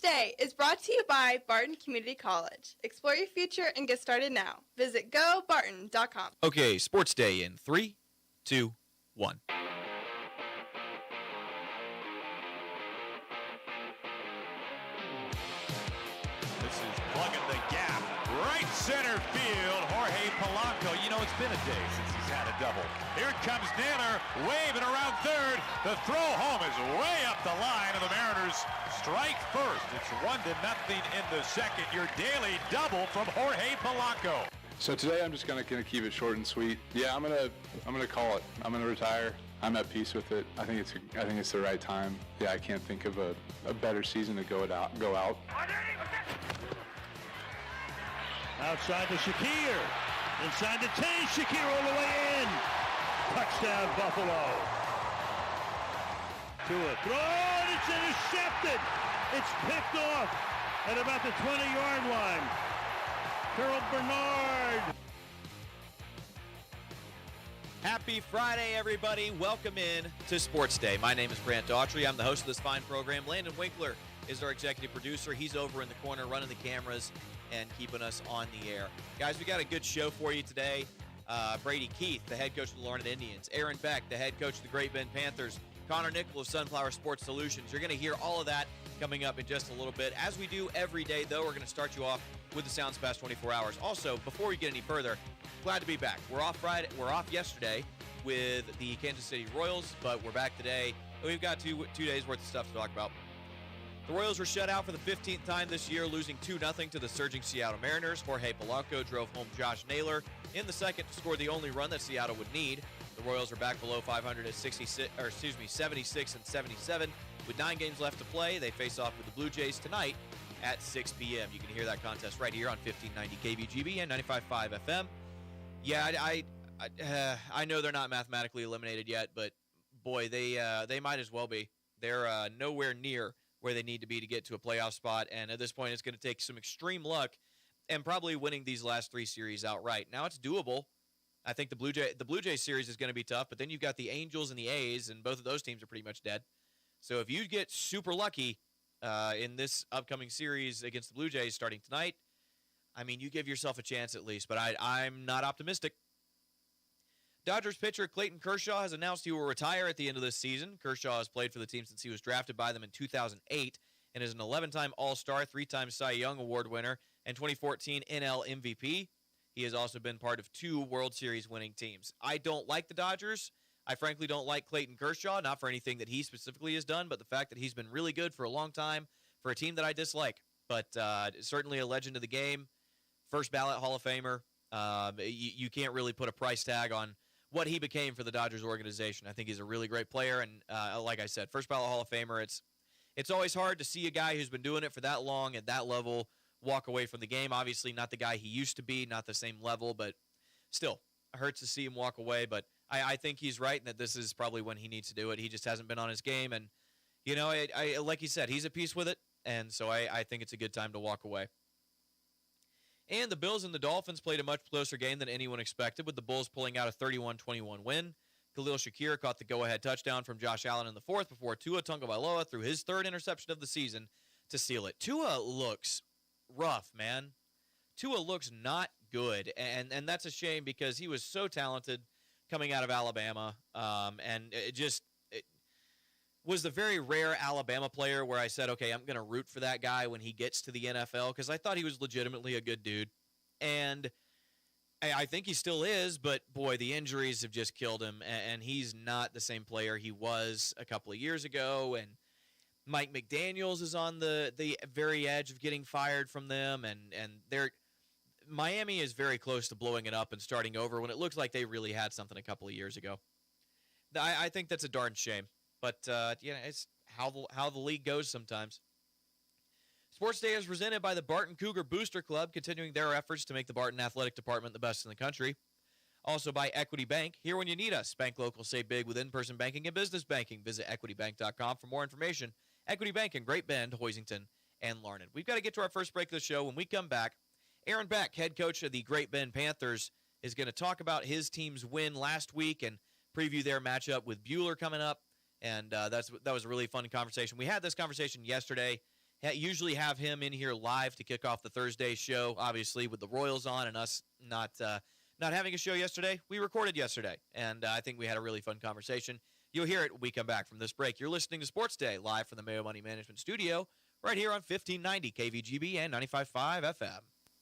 Day is brought to you by Barton Community College. Explore your future and get started now. Visit gobarton.com. Okay, Sports Day in 3, 2, 1. This is plugging the gap. Right center field, Jorge Polanco. You know, it's been a day since he's had a double. Here comes Naylor, waving around third. The throw home is way up the line, and the Mariners strike first. It's 1-0 in the second. Your daily double from Jorge Polanco. So today I'm just gonna keep it short and sweet. Yeah, I'm gonna call it. I'm gonna retire. I'm at peace with it. I think it's the right time. Yeah, I can't think of a better season to go out. Outside to Shakir. Inside to Taze. Shakir all the way in. Touchdown, Buffalo. Tua throw, and it's intercepted. It's picked off at about the 20-yard line. Terrell Bernard. Happy Friday, everybody. Welcome in to Sports Day. My name is Grant Daughtry. I'm the host of this fine program. Landon Winkler is our executive producer. He's over in the corner running the cameras and keeping us on the air. Guys, we got a good show for you today. Brady Keith, the head coach of the Larned Indians. Aaron Beck, the head coach of the Great Bend Panthers. Connor Nickel of Sunflower Sports Solutions. You're going to hear all of that coming up in just a little bit. As we do every day, though, we're going to start you off with the Sounds Past 24 Hours. Also, before we get any further, glad to be back. We're off Friday. We're off yesterday with the Kansas City Royals, but we're back today. We've got two days worth of stuff to talk about. The Royals were shut out for the 15th time this year, losing 2-0 to the surging Seattle Mariners. Jorge Polanco drove home Josh Naylor in the second to score the only run that Seattle would need. The Royals are back below 500 at 76 and 77. With 9 games left to play, they face off with the Blue Jays tonight at 6 p.m. You can hear that contest right here on 1590 KBGB and 95.5 FM. Yeah, I know they're not mathematically eliminated yet, but boy, they might as well be. They're nowhere near where they need to be to get to a playoff spot, and at this point, it's going to take some extreme luck and probably winning these last 3 series outright. Now, it's doable. I think the Blue Jays series is going to be tough, but then you've got the Angels and the A's, and both of those teams are pretty much dead. So if you get super lucky in this upcoming series against the Blue Jays starting tonight, I mean, you give yourself a chance at least, but I'm not optimistic. Dodgers pitcher Clayton Kershaw has announced he will retire at the end of this season. Kershaw has played for the team since he was drafted by them in 2008 and is an 11-time All-Star, 3-time Cy Young Award winner, and 2014 NL MVP. He has also been part of 2 World Series winning teams. I don't like the Dodgers. I frankly don't like Clayton Kershaw, not for anything that he specifically has done, but the fact that he's been really good for a long time for a team that I dislike. But certainly a legend of the game, first ballot Hall of Famer. You can't really put a price tag on what he became for the Dodgers organization. I think he's a really great player, and like I said, first ballot Hall of Famer. It's always hard to see a guy who's been doing it for that long at that level walk away from the game. Obviously not the guy he used to be, not the same level, but still, it hurts to see him walk away. But I think he's right, and that this is probably when he needs to do it. He just hasn't been on his game, and, you know, I like you said, he's at peace with it, and so I think it's a good time to walk away. And the Bills and the Dolphins played a much closer game than anyone expected, with the Bulls pulling out a 31-21 win. Khalil Shakir caught the go-ahead touchdown from Josh Allen in the fourth before Tua Tagovailoa threw his 3rd interception of the season to seal it. Tua looks rough, man. Tua looks not good, and that's a shame because he was so talented coming out of Alabama, and it was the very rare Alabama player where I said, okay, I'm going to root for that guy when he gets to the NFL because I thought he was legitimately a good dude. And I think he still is, but, boy, the injuries have just killed him, and he's not the same player he was a couple of years ago. And Mike McDaniels is on the very edge of getting fired from them, and Miami is very close to blowing it up and starting over when it looks like they really had something a couple of years ago. I think that's a darn shame. But, it's how the league goes sometimes. Sports Day is presented by the Barton Cougar Booster Club, continuing their efforts to make the Barton Athletic Department the best in the country. Also by Equity Bank, here when you need us. Bank local, save big with in-person banking and business banking. Visit equitybank.com for more information. Equity Bank in Great Bend, Hoisington, and Larned. We've got to get to our first break of the show. When we come back, Aaron Beck, head coach of the Great Bend Panthers, is going to talk about his team's win last week and preview their matchup with Buhler coming up. And that was a really fun conversation. We had this conversation yesterday. usually have him in here live to kick off the Thursday show. Obviously, with the Royals on and us not having a show yesterday, we recorded yesterday, and I think we had a really fun conversation. You'll hear it when we come back from this break. You're listening to Sports Day live from the Mayo Money Management Studio right here on 1590 KVGB and 95.5 FM.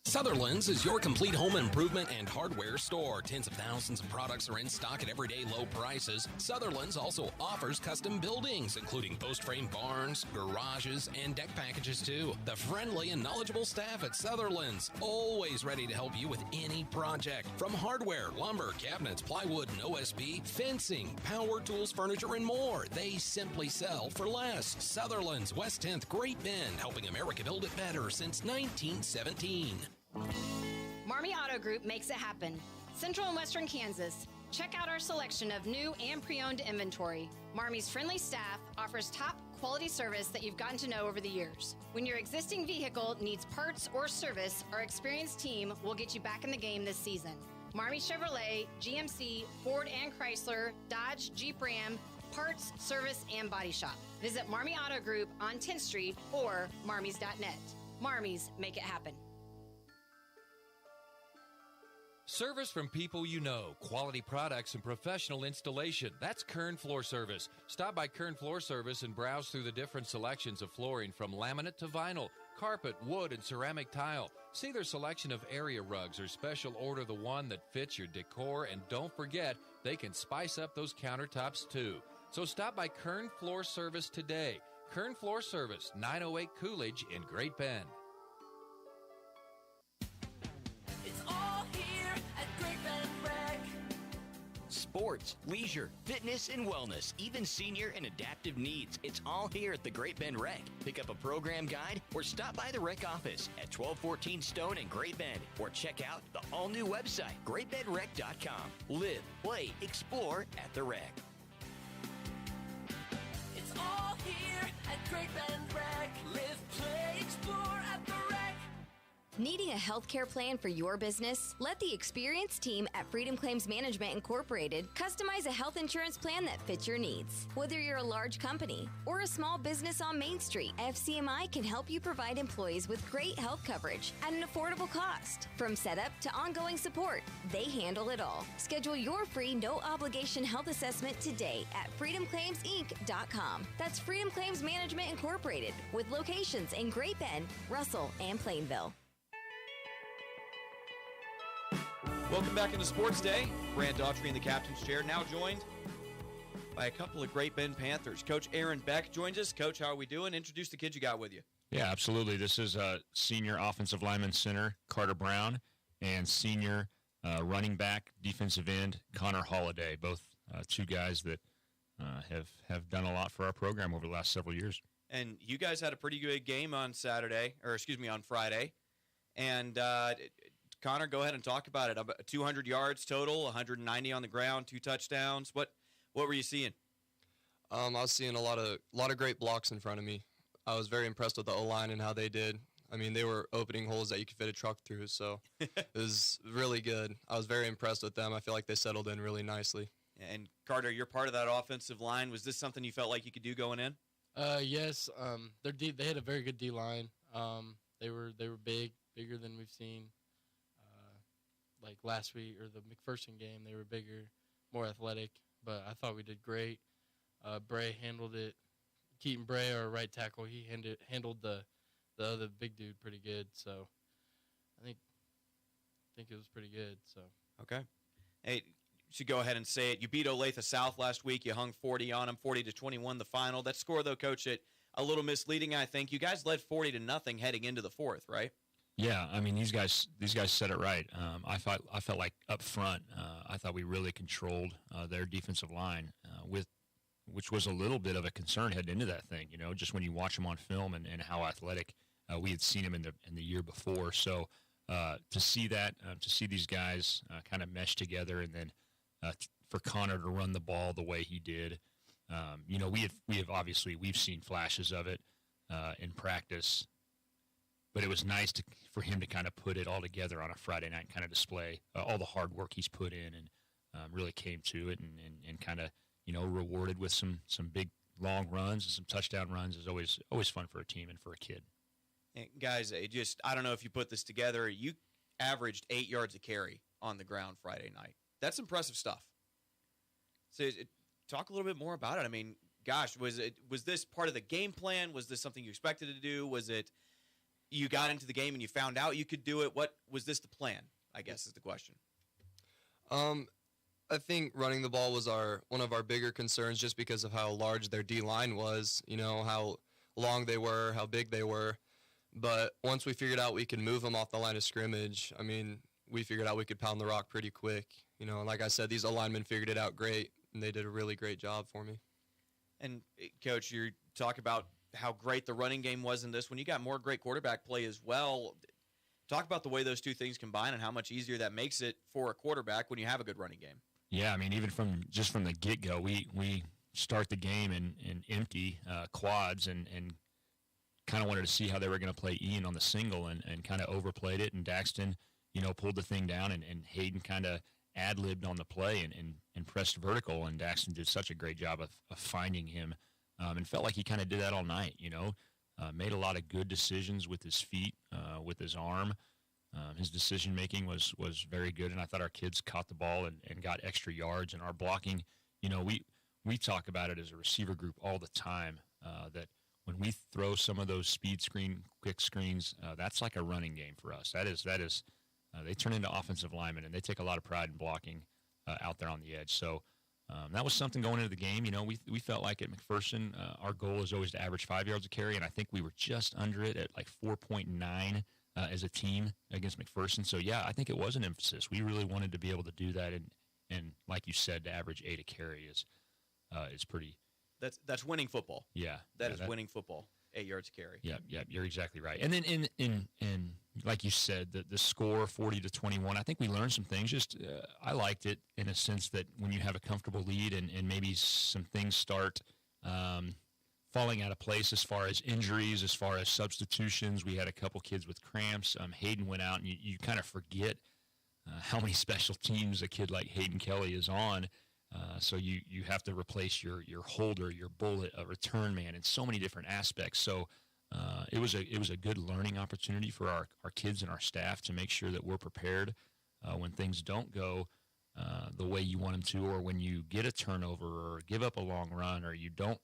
Sutherland's is your complete home improvement and hardware store. Tens of thousands of products are in stock at everyday low prices. Sutherland's also offers custom buildings, including post-frame barns, garages, and deck packages too. The friendly and knowledgeable staff at Sutherland's, always ready to help you with any project. From hardware, lumber, cabinets, plywood, and OSB, fencing, power tools, furniture, and more. They simply sell for less. Sutherland's, West 10th, Great Bend, helping America build it better since 1917. Marmy Auto Group makes it happen. Central and Western Kansas. Check out our selection of new and pre-owned inventory. Marmy's friendly staff offers top quality service that you've gotten to know over the years. When your existing vehicle needs parts or service, our experienced team will get you back in the game this season. Marmy Chevrolet, GMC, Ford and Chrysler, Dodge, Jeep Ram, parts, service, and body shop. Visit Marmy Auto Group on 10th Street or marmys.net. Marmy's, make it happen. Service from people you know, quality products and professional installation. That's Kern Floor Service. Stop by Kern Floor Service and browse through the different selections of flooring from laminate to vinyl, carpet, wood, and ceramic tile. See their selection of area rugs or special order the one that fits your decor, and don't forget, they can spice up those countertops too. So stop by Kern Floor Service today. Kern Floor Service, 908 Coolidge in Great Bend. Sports, leisure, fitness, and wellness, even senior and adaptive needs. It's all here at the Great Bend Rec. Pick up a program guide or stop by the rec office at 1214 Stone in Great Bend, or check out the all-new website, greatbendrec.com. Live, play, explore at the rec. It's all here at Great Bend Rec. Live, play, explore at the rec. Needing a healthcare plan for your business? Let the experienced team at Freedom Claims Management Incorporated customize a health insurance plan that fits your needs. Whether you're a large company or a small business on Main Street, FCMI can help you provide employees with great health coverage at an affordable cost. From setup to ongoing support, they handle it all. Schedule your free no-obligation health assessment today at freedomclaimsinc.com. That's Freedom Claims Management Incorporated, with locations in Great Bend, Russell, and Plainville. Welcome back into Sports Day. Brant Daughtry in the captain's chair, now joined by a couple of Great Bend Panthers. Coach Aaron Beck joins us. Coach, how are we doing? Introduce the kids you got with you. Yeah, absolutely. This is senior offensive lineman center Carter Brown and senior running back defensive end Connor Holiday, both two guys that have done a lot for our program over the last several years. And you guys had a pretty good game on Friday. And Connor, go ahead and talk about it. 200 yards total, 190 on the ground, 2 touchdowns. What were you seeing? I was seeing a lot of great blocks in front of me. I was very impressed with the O-line and how they did. I mean, they were opening holes that you could fit a truck through, so it was really good. I was very impressed with them. I feel like they settled in really nicely. And Carter, you're part of that offensive line. Was this something you felt like you could do going in? Yes. They had a very good D-line. They were bigger than we've seen. Like last week or the McPherson game, they were bigger, more athletic. But I thought we did great. Bray handled it. Keaton Bray, our right tackle, he handled the other big dude pretty good. So I think it was pretty good. So okay. Hey, you should go ahead and say it. You beat Olathe South last week. You hung 40 on them, 40-21 the final. That score, though, Coach, a little misleading, I think. You guys led 40-0 heading into the fourth, right? Yeah, I mean these guys said it right. I felt like up front, I thought we really controlled their defensive line, which was a little bit of a concern heading into that thing. You know, just when you watch them on film and how athletic we had seen them in the year before. So to see that, to see these guys kind of mesh together, and then for Connor to run the ball the way he did, you know, we've seen flashes of it in practice. But it was nice for him to kind of put it all together on a Friday night and kind of display all the hard work he's put in, and really came to it and kind of, you know, rewarded with some long runs and some touchdown runs is always fun for a team and for a kid. And guys, I don't know if you put this together. You averaged 8 yards a carry on the ground Friday night. That's impressive stuff. So talk a little bit more about it. I mean, gosh, was this part of the game plan? Was this something you expected to do? Was it you got into the game and you found out you could do it? What was this the plan, I guess is the question. I think running the ball was one of our bigger concerns just because of how large their D-line was, how long they were, how big they were. But once we figured out we could move them off the line of scrimmage, I mean, we figured out we could pound the rock pretty quick. Like I said, these linemen figured it out great, and they did a really great job for me. And, Coach, you talk about how great the running game was in this. When you got more great quarterback play as well, talk about the way those two things combine and how much easier that makes it for a quarterback when you have a good running game. Yeah, I mean, even from the get-go, we start the game in empty quads and kind of wanted to see how they were going to play Ian on the single and kind of overplayed it. And Daxton, pulled the thing down, and Hayden kind of ad-libbed on the play and pressed vertical. And Daxton did such a great job of finding him and felt like he kind of did that all night, made a lot of good decisions with his feet, with his arm. His decision-making was very good, and I thought our kids caught the ball and got extra yards. And our blocking, we talk about it as a receiver group all the time, that when we throw some of those speed screen, quick screens, that's like a running game for us. That is they turn into offensive linemen, and they take a lot of pride in blocking out there on the edge. So that was something going into the game. We felt like at McPherson, our goal is always to average 5 yards a carry, and I think we were just under it at like 4.9 as a team against McPherson. So, yeah, I think it was an emphasis. We really wanted to be able to do that, and like you said, to average 8 a carry is pretty. That's winning football. Yeah. That is winning football, 8 yards a carry. Yeah, you're exactly right. And then in like you said, the score 40-21, I think we learned some things. Just I liked it in a sense that when you have a comfortable lead and maybe some things start falling out of place as far as injuries, as far as substitutions. We had a couple kids with cramps. Hayden went out, and you kind of forget how many special teams a kid like Hayden Kelly is on. So you have to replace your holder, your bullet, a return man in so many different aspects. So it was a good learning opportunity for our kids and our staff to make sure that we're prepared when things don't go the way you want them to, or when you get a turnover or give up a long run or you don't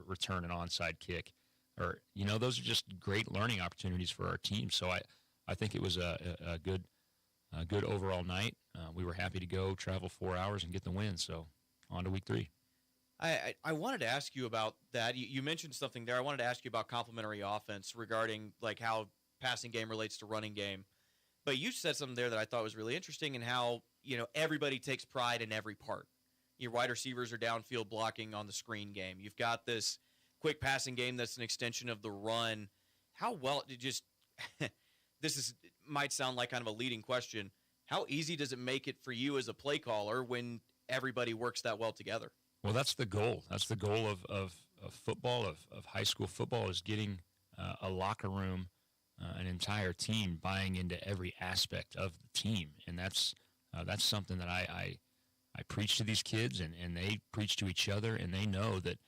return an onside kick. Or those are just great learning opportunities for our team. So I think it was a good overall night. We were happy to go travel 4 hours and get the win. So on to week 3. I wanted to ask you about that. You mentioned something there. I wanted to ask you about complementary offense regarding like how passing game relates to running game. But you said something there that I thought was really interesting, and how everybody takes pride in every part. Your wide receivers are downfield blocking on the screen game. You've got this quick passing game that's an extension of the run. How well this might sound like kind of a leading question. How easy does it make it for you as a play caller when everybody works that well together? Well, that's the goal. That's the goal of football, of high school football, is getting a locker room, an entire team buying into every aspect of the team. And that's something that I preach to these kids, and they preach to each other, and they know that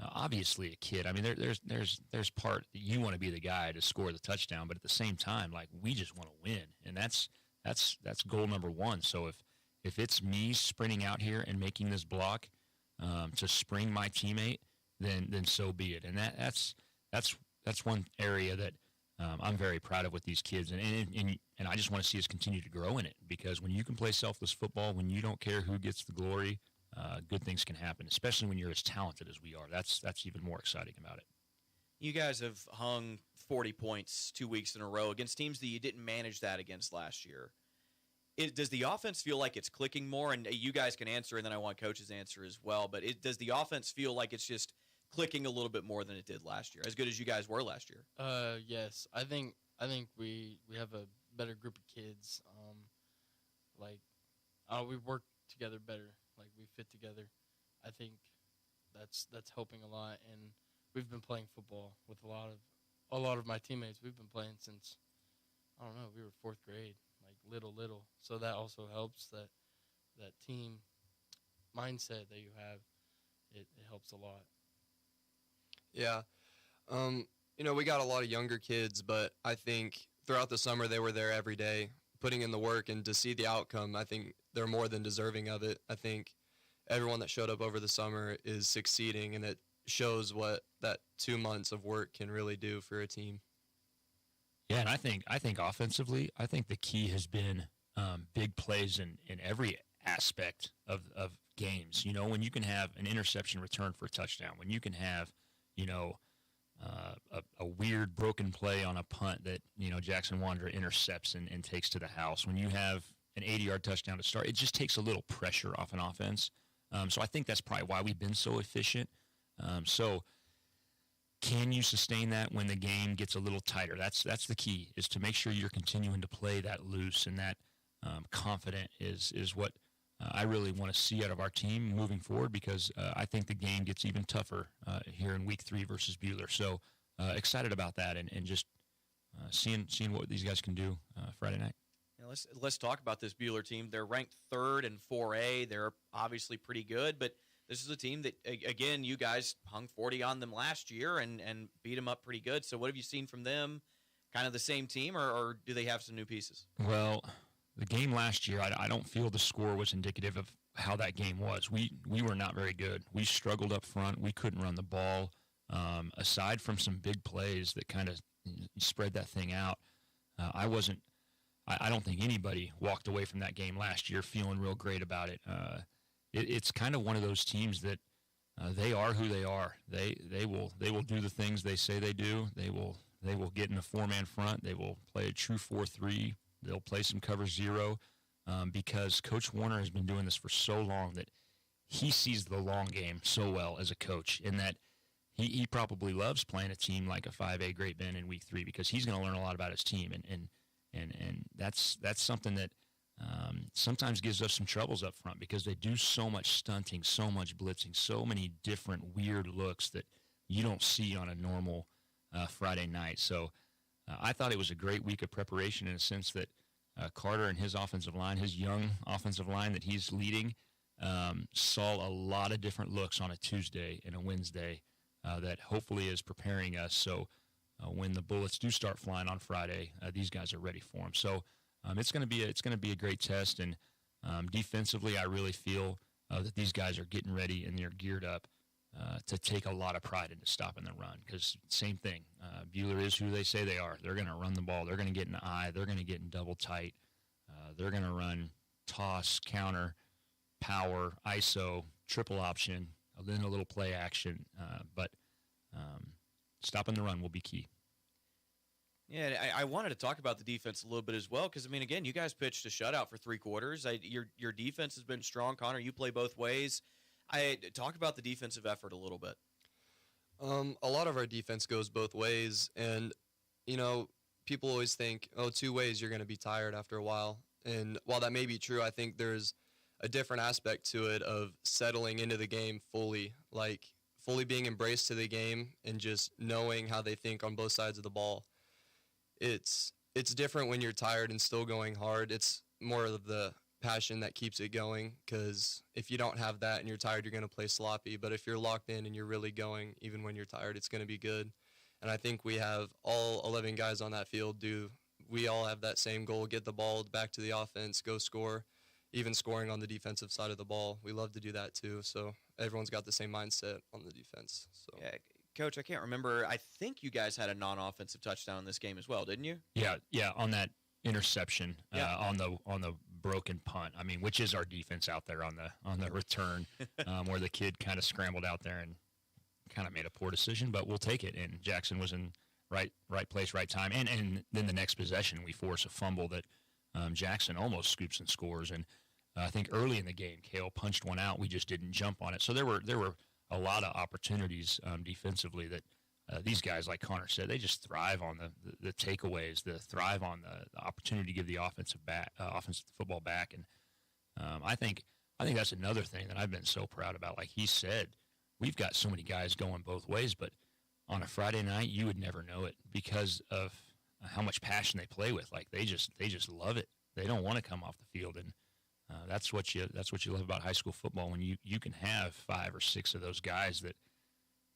obviously a kid, I mean, there's part that you want to be the guy to score the touchdown, but at the same time, like, we just want to win. And that's goal number one. So if it's me sprinting out here and making this block to spring my teammate, then so be it. And that's one area that I'm very proud of with these kids, and I just want to see us continue to grow in it, because when you can play selfless football, when you don't care who gets the glory, good things can happen, especially when you're as talented as we are. That's even more exciting about it. You guys have hung 40 points 2 weeks in a row against teams that you didn't manage that against last year. Does the offense feel like it's clicking more? And you guys can answer, and then I want Coach's answer as well. But does the offense feel like it's just clicking a little bit more than it did last year, as good as you guys were last year? Yes, I think we have a better group of kids. We work together better. Like, we fit together. I think that's helping a lot. And we've been playing football with a lot of my teammates. We've been playing since, I don't know, we were 4th grade, like little. So that also helps, that team mindset that you have. It helps a lot. Yeah. We got a lot of younger kids, but I think throughout the summer they were there every day, putting in the work, and to see the outcome, I think they're more than deserving of it. I think everyone that showed up over the summer is succeeding, and it shows what that 2 months of work can really do for a team. Yeah, and I think offensively, I think the key has been big plays in every aspect of games. When you can have an interception return for a touchdown, when you can have, a weird broken play on a punt that, Jackson Wanderer intercepts and takes to the house, when you have an 80-yard touchdown to start, it just takes a little pressure off an offense. So I think that's probably why we've been so efficient. So can you sustain that when the game gets a little tighter? That's the key, is to make sure you're continuing to play that loose and that confident is what I really want to see out of our team moving forward, because I think the game gets even tougher here in Week 3 versus Buhler. So excited about that and just seeing what these guys can do Friday night. Let's talk about this Buhler team. They're ranked 3rd in 4A. They're obviously pretty good, but this is a team that, again, you guys hung 40 on them last year and beat them up pretty good. So what have you seen from them? Kind of the same team, or do they have some new pieces? Well, the game last year, I don't feel the score was indicative of how that game was. We were not very good. We struggled up front. We couldn't run the ball. Aside from some big plays that kind of spread that thing out, I don't think anybody walked away from that game last year feeling real great about it. It's kind of one of those teams that they are who they are. They will do the things they say they do. They will get in a 4-man front. They will play a true 4-3. They'll play some cover 0 because Coach Warner has been doing this for so long that he sees the long game so well as a coach, in that he probably loves playing a team like a 5A Great Bend in Week 3, because he's going to learn a lot about his team, and that's something that sometimes gives us some troubles up front, because they do so much stunting, so much blitzing, so many different weird looks that you don't see on a normal Friday night. So I thought it was a great week of preparation, in a sense that Carter and his offensive line, his young offensive line that he's leading, saw a lot of different looks on a Tuesday and a Wednesday that hopefully is preparing us. So when the bullets do start flying on Friday, these guys are ready for them. So it's going to be a great test, and defensively, I really feel that these guys are getting ready and they're geared up to take a lot of pride into stopping the run, because same thing. Buhler is who they say they are. They're going to run the ball. They're going to get in the eye. They're going to get in double tight. They're going to run toss, counter, power, ISO, triple option, then a little play action. But stopping the run will be key. Yeah, I wanted to talk about the defense a little bit as well, because, again, you guys pitched a shutout for 3 quarters. Your defense has been strong. Connor, you play both ways. Talk about the defensive effort a little bit. A lot of our defense goes both ways, and, people always think, 2 ways, you're going to be tired after a while. And while that may be true, I think there's a different aspect to it of settling into the game fully, like fully being embraced to the game and just knowing how they think on both sides of the ball. It's different when you're tired and still going hard. It's more of the passion that keeps it going, because if you don't have that and you're tired, you're going to play sloppy. But if you're locked in and you're really going, even when you're tired, it's going to be good. And I think we have all 11 guys on that field we all have that same goal: get the ball back to the offense, go score, even scoring on the defensive side of the ball. We love to do that too. So everyone's got the same mindset on the defense. So. Yeah, Coach, I can't remember. I think you guys had a non-offensive touchdown in this game as well, didn't you? Yeah, on that interception, on the broken punt. Which is our defense out there on the return, where the kid kind of scrambled out there and kind of made a poor decision, but we'll take it. And Jackson was in right place, right time. And then the next possession, we force a fumble that Jackson almost scoops and scores. And I think early in the game, Kale punched one out. We just didn't jump on it. So there were a lot of opportunities defensively that these guys, like Connor said, they just thrive on the takeaways, thrive on the opportunity to give the offensive football back. And I think that's another thing that I've been so proud about. Like he said, we've got so many guys going both ways, but on a Friday night, you would never know it because of how much passion they play with. Like they just love it. They don't want to come off the field, and that's what you love about high school football, when you can have 5 or 6 of those guys that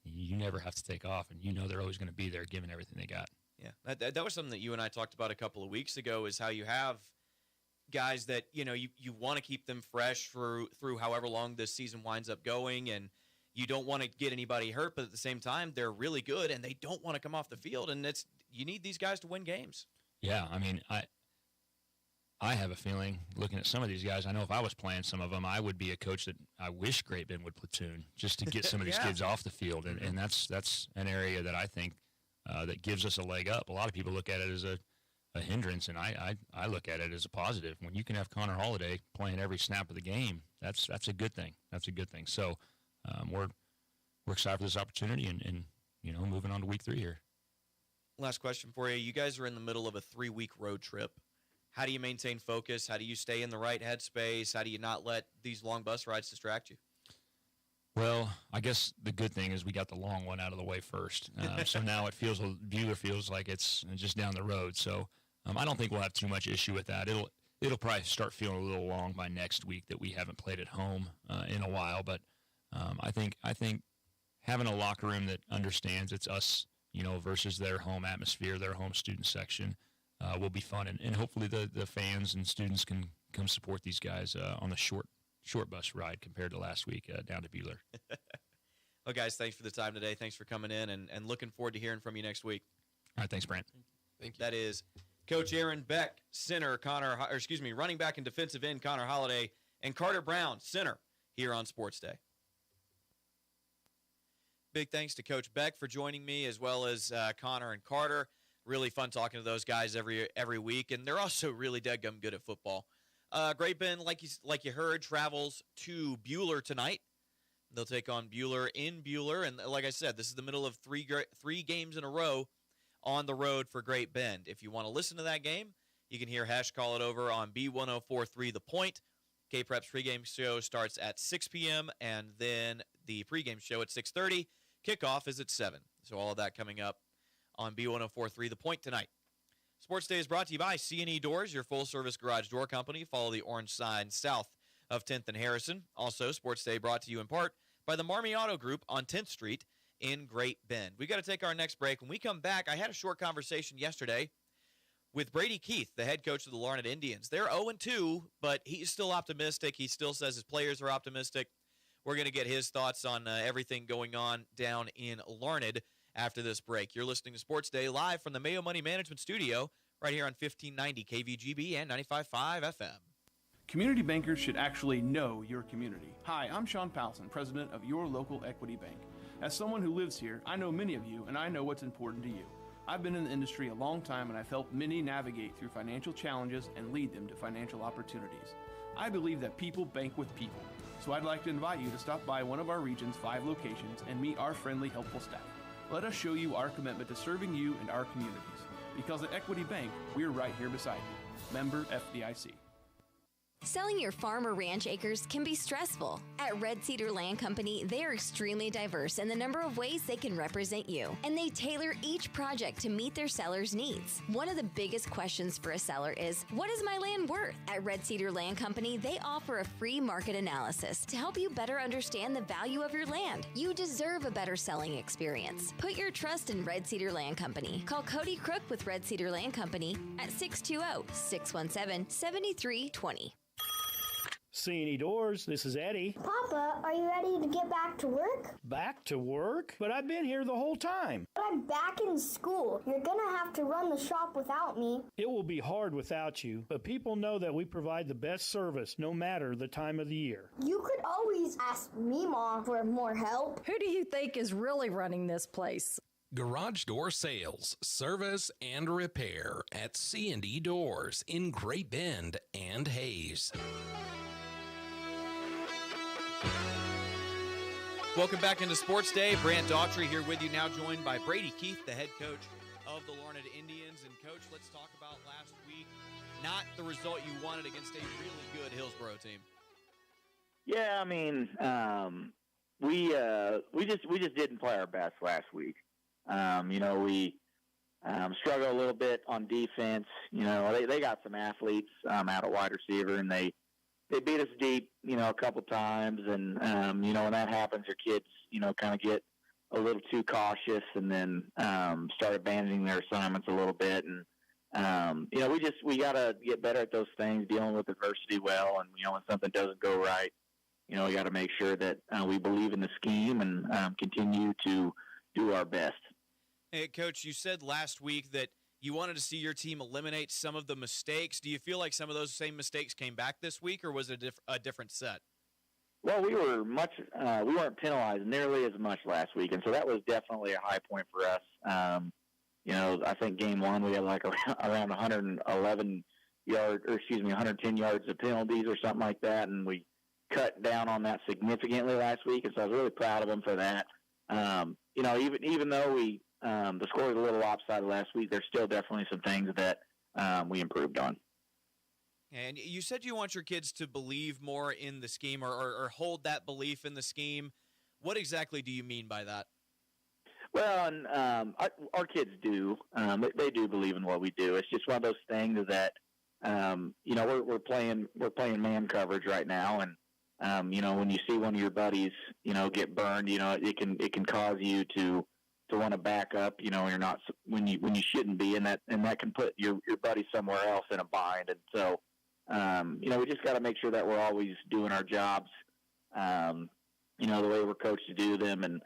you never have to take off, and you know they're always going to be there giving everything they got. Yeah, that was something that you and I talked about a couple of weeks ago, is how you have guys that, you want to keep them fresh through however long this season winds up going, and you don't want to get anybody hurt, but at the same time, they're really good, and they don't want to come off the field, and you need these guys to win games. Yeah, I mean, I have a feeling, looking at some of these guys, I know if I was playing some of them, I would be a coach that I wish Great Bend would platoon just to get some of these kids off the field, and that's an area that I think that gives us a leg up. A lot of people look at it as a hindrance, and I look at it as a positive. When you can have Connor Holiday playing every snap of the game, that's a good thing. That's a good thing. So we're excited for this opportunity, and moving on to week 3 here. Last question for you. You guys are in the middle of a 3-week road trip. How do you maintain focus? How do you stay in the right headspace? How do you not let these long bus rides distract you? Well, I guess the good thing is we got the long one out of the way first. So now Buhler feels like it's just down the road. So I don't think we'll have too much issue with that. It'll probably start feeling a little long by next week that we haven't played at home in a while. But I think having a locker room that understands it's us, versus their home atmosphere, their home student section, will be fun. And hopefully the fans and students can come support these guys on the short bus ride compared to last week down to Buhler. Well, guys, thanks for the time today. Thanks for coming in, and looking forward to hearing from you next week. All right, thanks, Brant. Thank you. That is Coach Aaron Beck, center, running back and defensive end Connor Holiday, and Carter Brown, center, here on Sports Day. Big thanks to Coach Beck for joining me, as well as Connor and Carter. Really fun talking to those guys every week, and they're also really dadgum good at football. Great Bend, like you heard, travels to Buhler tonight. They'll take on Buhler in Buhler, and like I said, this is the middle of three games in a row on the road for Great Bend. If you want to listen to that game, you can hear Hesh call it over on B1043 The Point. K-Prep's pregame show starts at 6 p.m., and then the pregame show at 6:30. Kickoff is at 7. So all of that coming up on B1043 The Point tonight. Sports Day is brought to you by C&E Doors, your full-service garage door company. Follow the orange sign south of 10th and Harrison. Also, Sports Day brought to you in part by the Marmy Auto Group on 10th Street in Great Bend. We got to take our next break. When we come back, I had a short conversation yesterday with Brady Keith, the head coach of the Larned Indians. They're 0-2, but he's still optimistic. He still says his players are optimistic. We're going to get his thoughts on everything going on down in Larned after this break. You're listening to Sports Day live from the Mayo Money Management Studio right here on 1590 KVGB and 95.5 FM. Community bankers should actually know your community. Hi, I'm Sean Powelson, president of Your Local Equity Bank. As someone who lives here, I know many of you, and I know what's important to you. I've been in the industry a long time, and I've helped many navigate through financial challenges and lead them to financial opportunities. I believe that people bank with people, so I'd like to invite you to stop by one of our region's 5 locations and meet our friendly, helpful staff. Let us show you our commitment to serving you and our communities. Because at Equity Bank, we're right here beside you. Member FDIC. Selling your farm or ranch acres can be stressful. At Red Cedar Land Company, they are extremely diverse in the number of ways they can represent you, and they tailor each project to meet their seller's needs. One of the biggest questions for a seller is, what is my land worth? At Red Cedar Land Company, they offer a free market analysis to help you better understand the value of your land. You deserve a better selling experience. Put your trust in Red Cedar Land Company. Call Cody Crook with Red Cedar Land Company at 620-617-7320. C&E Doors, this is Eddie. Papa, are you ready to get back to work? Back to work? But I've been here the whole time. But I'm back in school. You're gonna have to run the shop without me. It will be hard without you, but people know that we provide the best service no matter the time of the year. You could always ask me, Mom, for more help. Who do you think is really running this place? Garage door sales, service, and repair at C&E Doors in Great Bend and Hayes. Welcome back into Sports Day. Brant Daughtry here with you, now joined by Brady Keith, the head coach of the Larned Indians. And, Coach, let's talk about last week. Not the result you wanted against a really good Hillsboro team. Yeah, I mean, we just didn't play our best last week. We struggled a little bit on defense. They got some athletes out at wide receiver, and they beat us deep, a couple times. And, when that happens, your kids, kind of get a little too cautious, and then start abandoning their assignments a little bit. And we got to get better at those things, dealing with adversity well. And when something doesn't go right, we got to make sure that we believe in the scheme and continue to do our best. Hey, Coach, you said last week that you wanted to see your team eliminate some of the mistakes. Do you feel like some of those same mistakes came back this week, or was it a different set? Well, we weren't penalized nearly as much last week, and so that was definitely a high point for us. I think game one we had like around 110 yards of penalties or something like that, and we cut down on that significantly last week, and so I was really proud of them for that. Even though the score was a little lopsided last week, there's still definitely some things that we improved on. And you said you want your kids to believe more in the scheme or hold that belief in the scheme. What exactly do you mean by that? Well, and our kids do. They do believe in what we do. It's just one of those things that we're playing man coverage right now, and when you see one of your buddies get burned, it can cause you to want to back up, you're not when you shouldn't be, and that can put your buddy somewhere else in a bind. And so we just got to make sure that we're always doing our jobs, the way we're coached to do them. And,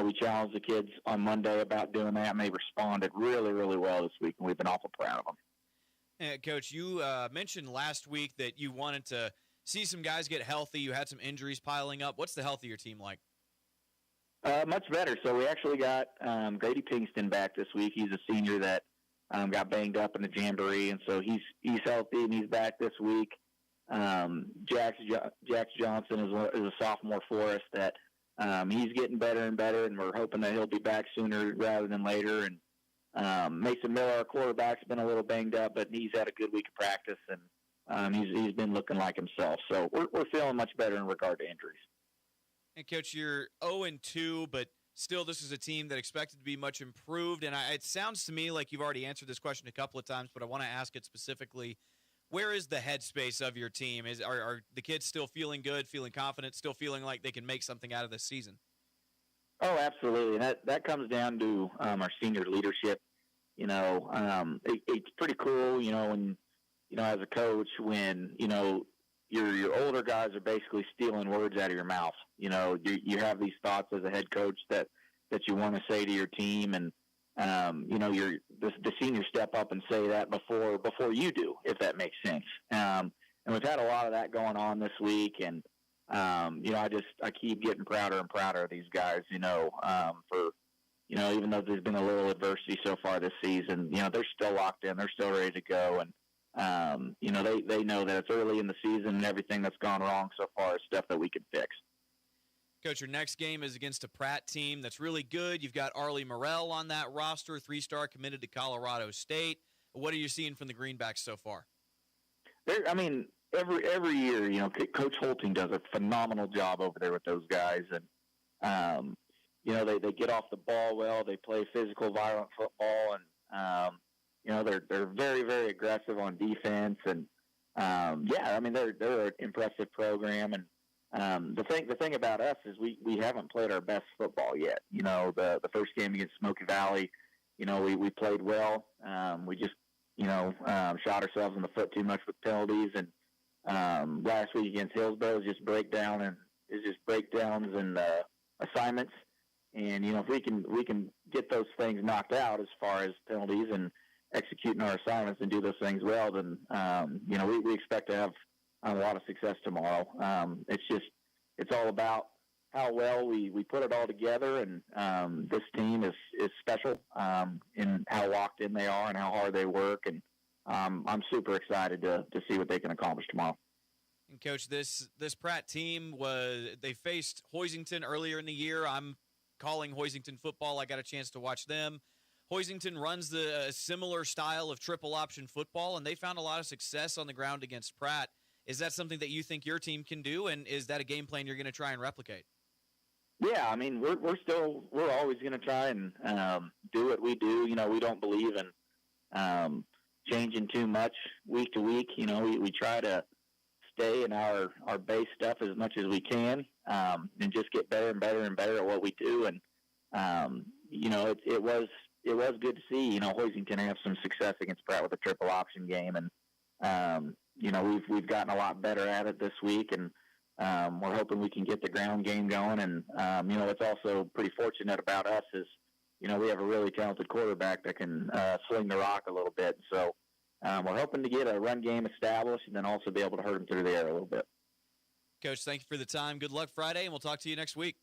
we challenged the kids on Monday about doing that, and they responded really, really well this week, and we've been awful proud of them. Coach, you mentioned last week that you wanted to see some guys get healthy. You had some injuries piling up. What's the health of your team like? Much better. So we actually got Grady Pinkston back this week. He's a senior that got banged up in the jamboree, and so he's healthy and he's back this week. Jax Johnson is a sophomore for us that he's getting better and better, and we're hoping that he'll be back sooner rather than later. And Mason Miller, our quarterback's been a little banged up, but he's had a good week of practice, and he's been looking like himself. So we're feeling much better in regard to injuries. And, Coach, you're 0-2, but still this is a team that expected to be much improved. And it sounds to me like you've already answered this question a couple of times, but I want to ask it specifically. Where is the headspace of your team? Are the kids still feeling good, feeling confident, still feeling like they can make something out of this season? Oh, absolutely. And that comes down to our senior leadership. It's pretty cool, when, as a coach, when, your older guys are basically stealing words out of your mouth. You have these thoughts as a head coach that you want to say to your team, and the seniors step up and say that before you do, if that makes sense. And we've had a lot of that going on this week, and I keep getting prouder and prouder of these guys. For even though there's been a little adversity so far this season, they're still locked in, they're still ready to go, and they know that it's early in the season and everything that's gone wrong so far is stuff that we can fix. Coach, your next game is against a Pratt team that's really good. You've got Arlie Morrell on that roster, 3-star committed to Colorado State. What are you seeing from the Greenbacks so far? Every year, Coach Holting does a phenomenal job over there with those guys, and they get off the ball well. They play physical, violent football, and they're very, very aggressive on defense, and they're an impressive program. And the thing about us is we haven't played our best football yet. The first game against Smoky Valley, we played well. We just shot ourselves in the foot too much with penalties, and last week against Hillsborough is just breakdowns and assignments. And if we can get those things knocked out as far as penalties and executing our assignments and do those things well, then we expect to have a lot of success tomorrow. It's all about how well we put it all together, and this team is special in how locked in they are and how hard they work, and I'm super excited to see what they can accomplish tomorrow. And Coach, this Pratt team they faced Hoisington earlier in the year. I'm calling Hoisington football. I got a chance to watch them. Hoisington runs the similar style of triple option football, and they found a lot of success on the ground against Pratt. Is that something that you think your team can do, and is that a game plan you're going to try and replicate? Yeah, we're always going to try and do what we do. We don't believe in changing too much week to week. We try to stay in our base stuff as much as we can, and just get better and better and better at what we do. And it was good to see, Hoisington have some success against Pratt with a triple option game. And, we've gotten a lot better at it this week, and we're hoping we can get the ground game going. And, what's also pretty fortunate about us is, we have a really talented quarterback that can sling the rock a little bit. So we're hoping to get a run game established and then also be able to hurt them through the air a little bit. Coach, thank you for the time. Good luck Friday, and we'll talk to you next week.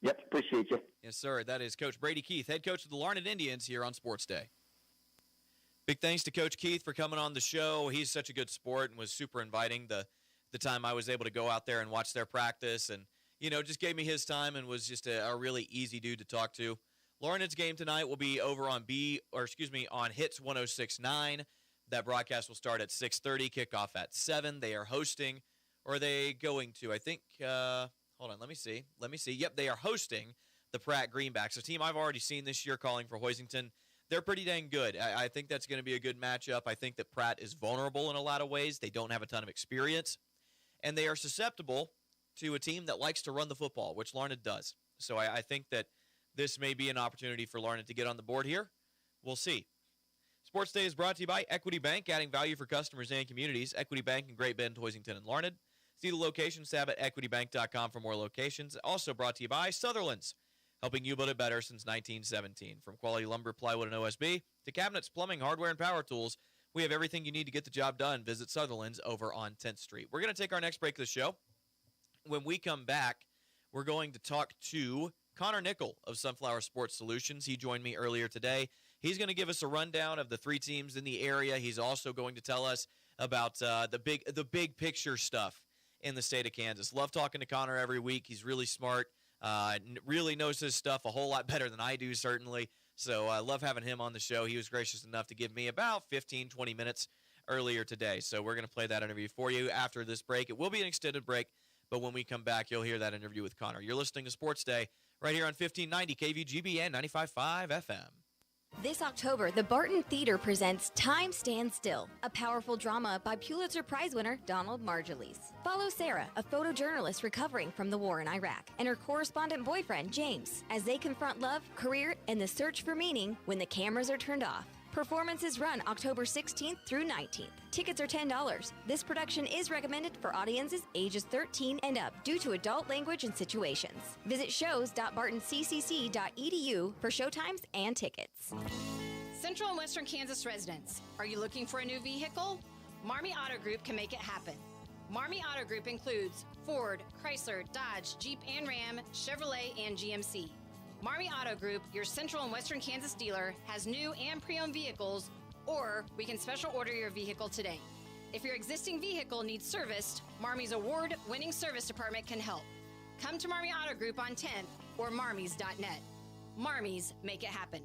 Yep, appreciate you. Yes, sir. That is Coach Brady Keith, head coach of the Larned Indians here on Sports Day. Big thanks to Coach Keith for coming on the show. He's such a good sport and was super inviting the time I was able to go out there and watch their practice, and, just gave me his time and was just a really easy dude to talk to. Larned's game tonight will be over on on Hits 106.9. That broadcast will start at 6:30, kickoff at 7. They are hosting, or are they going to? I think, hold on, let me see. Yep, they are hosting the Pratt Greenbacks, a team I've already seen this year calling for Hoisington. They're pretty dang good. I think that's going to be a good matchup. I think that Pratt is vulnerable in a lot of ways. They don't have a ton of experience, and they are susceptible to a team that likes to run the football, which Larned does. So I think that this may be an opportunity for Larned to get on the board here. We'll see. Sports Day is brought to you by Equity Bank, adding value for customers and communities. Equity Bank in Great Bend, Hoisington, and Larned. See the locations tab at equitybank.com for more locations. Also brought to you by Sutherland's, helping you build it better since 1917. From quality lumber, plywood, and OSB to cabinets, plumbing, hardware, and power tools, we have everything you need to get the job done. Visit Sutherland's over on 10th Street. We're going to take our next break of the show. When we come back, we're going to talk to Connor Nickel of Sunflower Sports Solutions. He joined me earlier today. He's going to give us a rundown of the 3 teams in the area. He's also going to tell us about the big picture stuff in the state of Kansas. Love talking to Connor every week. He's really smart, really knows his stuff a whole lot better than I do, certainly. So I love having him on the show. He was gracious enough to give me about 15, 20 minutes earlier today. So we're going to play that interview for you after this break. It will be an extended break, but when we come back, you'll hear that interview with Connor. You're listening to Sports Day right here on 1590 KVGBN 95.5 FM. This October, the Barton Theater presents Time Stands Still, a powerful drama by Pulitzer Prize winner Donald Margulies. Follow Sarah, a photojournalist recovering from the war in Iraq, and her correspondent boyfriend, James, as they confront love, career, and the search for meaning when the cameras are turned off. Performances run October 16th through 19th. Tickets are $10. This production is recommended for audiences ages 13 and up due to adult language and situations. Visit shows.bartonccc.edu for showtimes and tickets. Central and Western Kansas residents, are you looking for a new vehicle? Marmy Auto Group can make it happen. Marmy Auto Group includes Ford, Chrysler, Dodge, Jeep and Ram, Chevrolet, and GMC. Marmy Auto Group, your Central and Western Kansas dealer, has new and pre-owned vehicles, or we can special order your vehicle today. If your existing vehicle needs serviced, Marmy's award-winning service department can help. Come to Marmy Auto Group on 10th or marmys.net. Marmys, make it happen.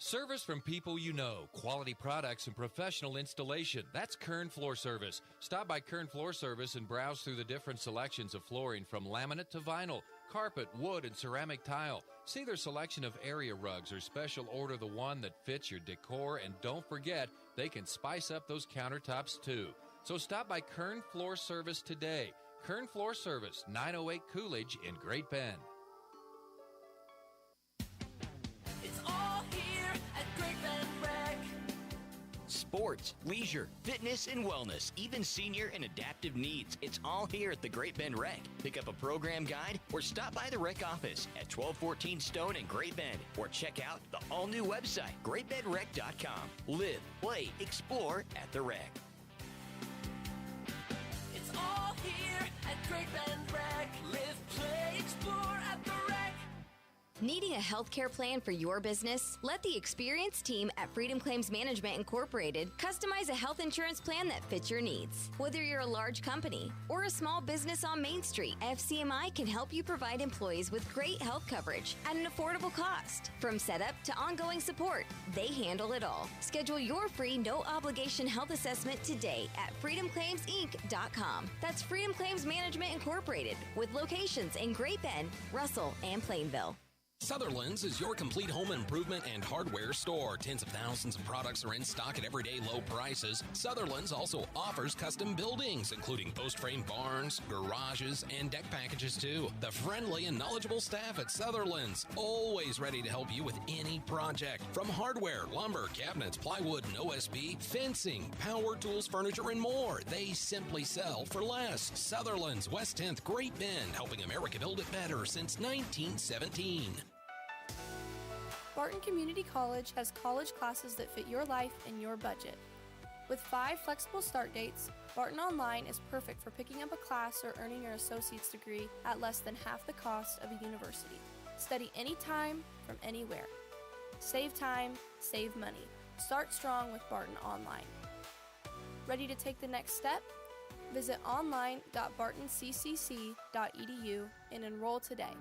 Service from people you know, quality products and professional installation. That's Kern Floor Service. Stop by Kern Floor Service and browse through the different selections of flooring from laminate to vinyl, carpet, wood, and ceramic tile. See their selection of area rugs or special order the one that fits your decor, and don't forget, they can spice up those countertops too. So stop by Kern Floor Service today. Kern Floor Service, 908 Coolidge in Great Bend. Sports, leisure, fitness, and wellness, even senior and adaptive needs. It's all here at the Great Bend Rec. Pick up a program guide or stop by the rec office at 1214 Stone in Great Bend, or check out the all-new website, greatbendrec.com. Live, play, explore at the rec. It's all here at Great Bend Rec. Live, play, explore at the rec. Needing a healthcare plan for your business? Let the experienced team at Freedom Claims Management Incorporated customize a health insurance plan that fits your needs. Whether you're a large company or a small business on Main Street, FCMI can help you provide employees with great health coverage at an affordable cost. From setup to ongoing support, they handle it all. Schedule your free no-obligation health assessment today at freedomclaimsinc.com. That's Freedom Claims Management Incorporated, with locations in Great Bend, Russell, and Plainville. Sutherland's is your complete home improvement and hardware store. Tens of thousands of products are in stock at everyday low prices. Sutherland's also offers custom buildings, including post-frame barns, garages, and deck packages too. The friendly and knowledgeable staff at Sutherland's, always ready to help you with any project. From hardware, lumber, cabinets, plywood, and OSB, fencing, power tools, furniture, and more. They simply sell for less. Sutherland's, West 10th, Great Bend, helping America build it better since 1917. Barton Community College has college classes that fit your life and your budget. With 5 flexible start dates, Barton Online is perfect for picking up a class or earning your associate's degree at less than half the cost of a university. Study anytime, from anywhere. Save time, save money. Start strong with Barton Online. Ready to take the next step? Visit online.bartonccc.edu and enroll today.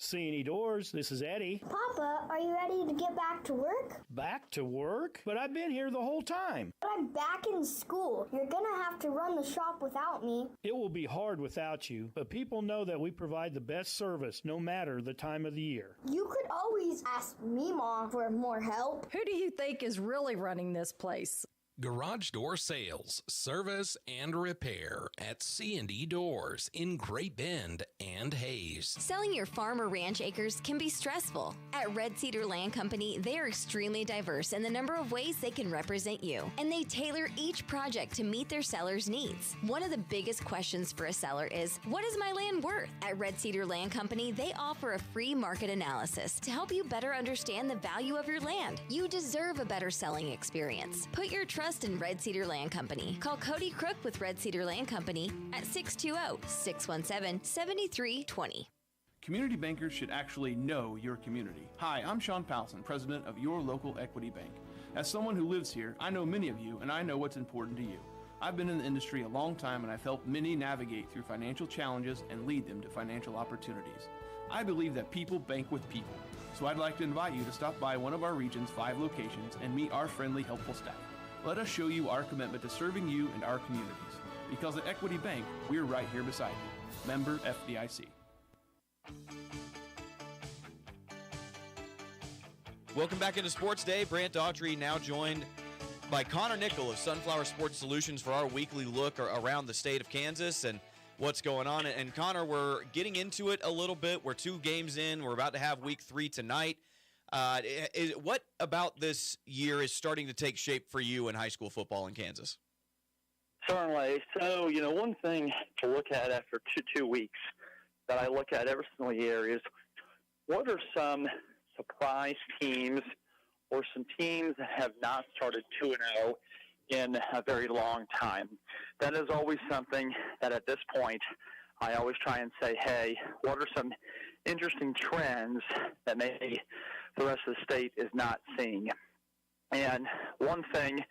C&E Doors, this is Eddie. Papa, are you ready to get back to work? Back to work? But I've been here the whole time. But I'm back in school. You're gonna have to run the shop without me. It will be hard without you, but people know that we provide the best service no matter the time of the year. You could always ask me, Mom, for more help. Who do you think is really running this place? Garage door sales, service, and repair at C&E Doors in Great Bend and Hayes. Selling your farm or ranch acres can be stressful. At Red Cedar Land Company, they are extremely diverse in the number of ways they can represent you, and they tailor each project to meet their seller's needs. One of the biggest questions for a seller is, what is my land worth? At Red Cedar Land Company, they offer a free market analysis to help you better understand the value of your land. You deserve a better selling experience. Put your trust in Red Cedar Land Company. Call Cody Crook with Red Cedar Land Company at 620-617-7320. Community bankers should actually know your community. Hi, I'm Sean Powelson, president of your local Equity Bank. As someone who lives here, I know many of you, and I know what's important to you. I've been in the industry a long time, and I've helped many navigate through financial challenges and lead them to financial opportunities. I believe that people bank with people, so I'd like to invite you to stop by one of our region's 5 locations and meet our friendly, helpful staff. Let us show you our commitment to serving you and our communities. Because at Equity Bank, we're right here beside you. Member FDIC. Welcome back into Sports Day. Brant Daughtry now joined by Connor Nickel of Sunflower Sports Solutions for our weekly look around the state of Kansas and what's going on. And Connor, we're getting into it a little bit. We're 2 games in. We're about to have week 3 tonight. What about this year is starting to take shape for you in high school football in Kansas? Certainly. So, one thing to look at after two weeks that I look at every single year is what are some surprise teams or some teams that have not started 2-0 in a very long time. That is always something that at this point I always try and say, hey, what are some interesting trends that maybe the rest of the state is not seeing? And one thing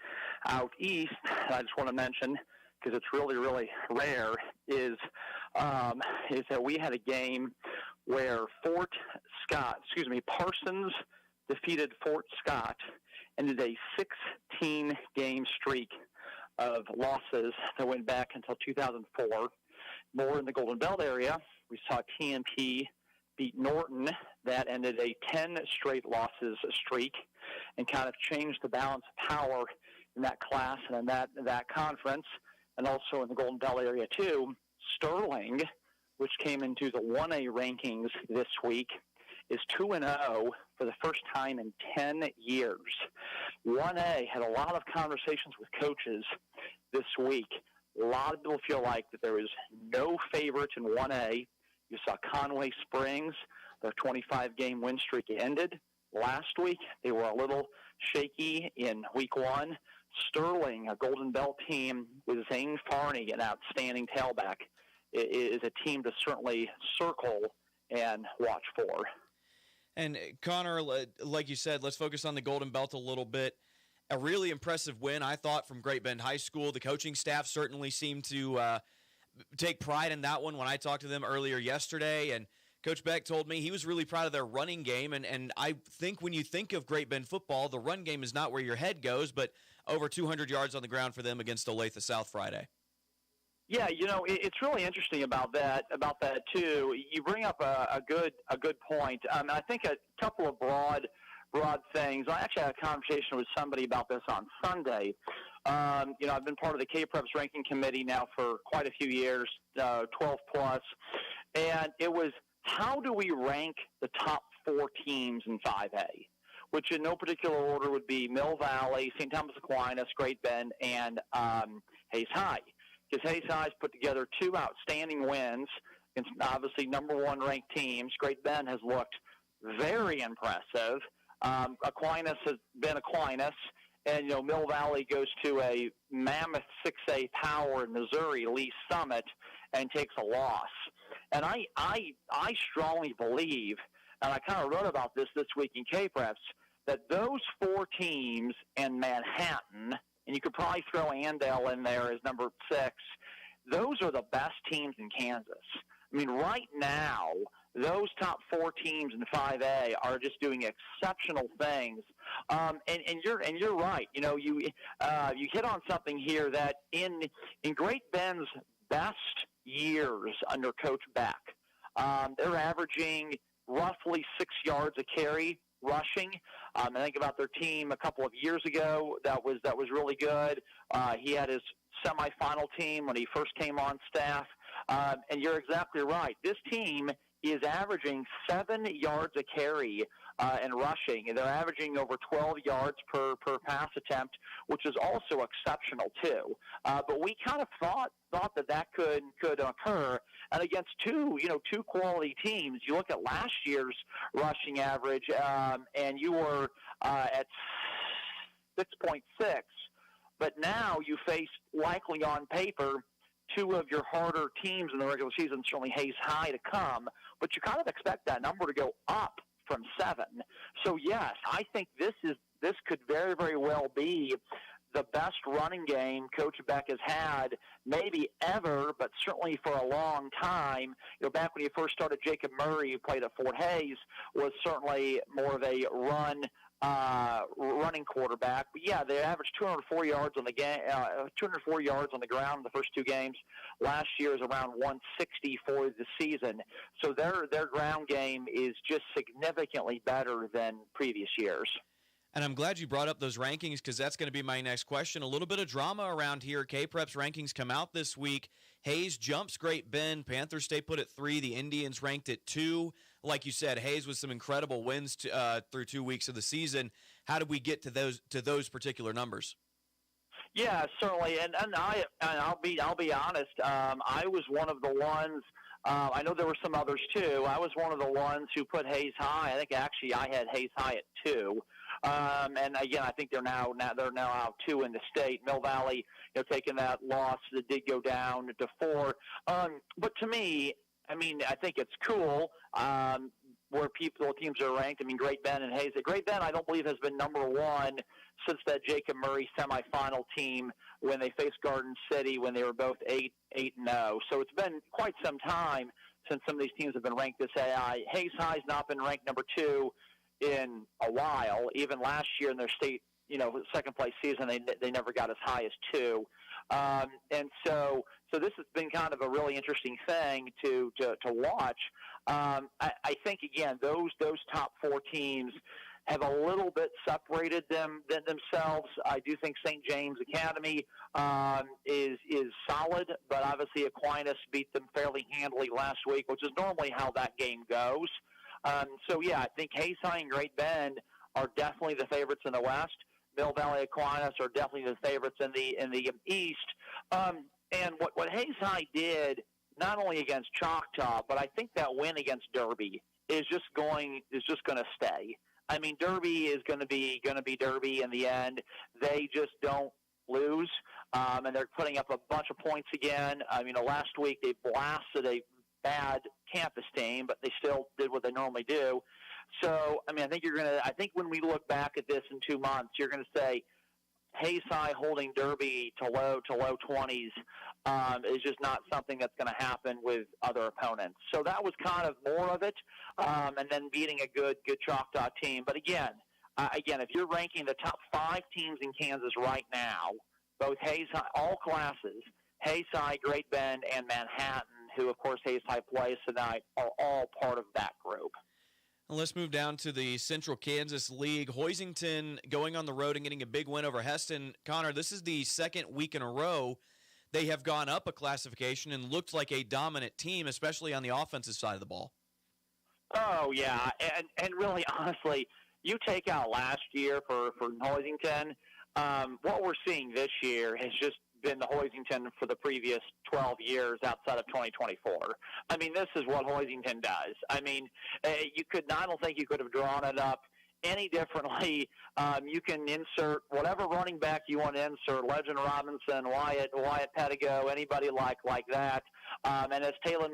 out east that I just want to mention, because it's really, really rare, is that we had a game where Parsons defeated Fort Scott and did a 16-game streak of losses that went back until 2004. More in the Golden Belt area, we saw TMP beat Norton. That ended a 10 straight losses streak and kind of changed the balance of power in that class and in that conference, and also in the Golden Belt area too. Sterling, which came into the 1A rankings this week, is 2-0 for the first time in 10 years. 1A had a lot of conversations with coaches this week. A lot of people feel like that there is no favorites in 1A. You saw Conway Springs, their 25-game win streak ended last week. They were a little shaky in week 1. Sterling, a Golden Belt team with Zane Farney, an outstanding tailback, is a team to certainly circle and watch for. And Connor, like you said, let's focus on the Golden Belt a little bit. A really impressive win, I thought, from Great Bend High School. The coaching staff certainly seemed to take pride in that one when I talked to them earlier yesterday. And Coach Beck told me he was really proud of their running game. And I think when you think of Great Bend football, the run game is not where your head goes, but over 200 yards on the ground for them against Olathe South Friday. Yeah, it's really interesting about that too. You bring up a good point. I think a couple of broad things. I actually had a conversation with somebody about this on Sunday. I've been part of the K-Preps ranking committee now for quite a few years, 12 plus, and it was, how do we rank the top 4 teams in 5A? Which in no particular order would be Mill Valley, St. Thomas Aquinas, Great Bend, and Hayes High. Because Hayes High's put together 2 outstanding wins against obviously number 1 ranked teams. Great Bend has looked very impressive. Aquinas has been Aquinas, and Mill Valley goes to a mammoth 6A power in Missouri, Lee Summit, and takes a loss. And I strongly believe, and I kind of wrote about this week in K-Preps, that those 4 teams in Manhattan, and you could probably throw Andale in there as number 6, those are the best teams in Kansas. I mean, right now, those top 4 teams in 5A are just doing exceptional things. And you're right. You hit on something here that in Great Bend's best years under Coach Beck, they're averaging roughly 6 yards a carry rushing. I think about their team a couple of years ago that was really good. He had his semifinal team when he first came on staff. And you're exactly right. This team is averaging 7 yards a carry in rushing. They're averaging over 12 yards per pass attempt, which is also exceptional too. But we kind of thought that could occur, and against two quality teams. You look at last year's rushing average, and you were at 6.6, but now you face, likely on paper, 2 of your harder teams in the regular season, certainly Hayes High to come, but you kind of expect that number to go up from 7. So yes, I think this could very, very well be the best running game Coach Beck has had, maybe ever, but certainly for a long time. Back when he first started, Jacob Murray, who played at Fort Hays, was certainly more of a running quarterback. But yeah, they averaged 204 yards on the game, 204 yards on the ground in the first 2 games. Last year is around 160 for the season. So their ground game is just significantly better than previous years. And I'm glad you brought up those rankings, because that's going to be my next question. A little bit of drama around here. K-Preps rankings come out this week. Hayes jumps Great Bend. Panther State put at 3. The Indians ranked at 2. Like you said, Hayes with some incredible wins through 2 weeks of the season. How did we get to those particular numbers? Yeah, certainly. And I'll be honest. I was one of the ones. I know there were some others too. I was one of the ones who put Hayes High. I think actually I had Hayes High at 2. And again, I think they're now out 2 in the state. Mill Valley, taking that loss that did go down to 4. But to me, I mean, I think it's cool where teams are ranked. I mean, Great Bend and Hayes. Great Bend, I don't believe, has been number 1 since that Jacob Murray semifinal team when they faced Garden City when they were both 8-0. So it's been quite some time since some of these teams have been ranked this high. Hayes High's not been ranked number 2 in a while. Even last year in their state, second place season, they never got as high as 2. And so this has been kind of a really interesting thing to watch. I think again, those top 4 teams have a little bit separated themselves. I do think St. James Academy is solid, but obviously Aquinas beat them fairly handily last week, which is normally how that game goes. So yeah, I think Hayes High and Great Bend are definitely the favorites in the West. Mill Valley Aquinas are definitely the favorites in the East. And what Hayes High did, not only against Choctaw, but I think that win against Derby is just going to stay. I mean, Derby is going to be Derby in the end. They just don't lose, and they're putting up a bunch of points again. Last week they blasted a bad campus team, but they still did what they normally do. So, I think when we look back at this in 2 months, you're going to say Hayes High holding Derby to low 20s is just not something that's going to happen with other opponents. So that was kind of more of it, and then beating a good Choctaw team. But again, if you're ranking the top 5 teams in Kansas right now, both Hayes High, all classes, Hayes High, Great Bend, and Manhattan, who, of course, Hayes High plays tonight, are all part of that group. And let's move down to the Central Kansas League. Hoisington going on the road and getting a big win over Heston. Connor, this is the second week in a row they have gone up a classification and looked like a dominant team, especially on the offensive side of the ball. Oh, yeah, and really, honestly, you take out last year for Hoisington, what we're seeing this year has just been the Hoisington for the previous 12 years outside of 2024. I mean, this is what Hoisington does. I mean, I don't think you could have drawn it up any differently. You can insert whatever running back you want to insert, Legend Robinson, Wyatt Pedigo, anybody like that. And it's Taylor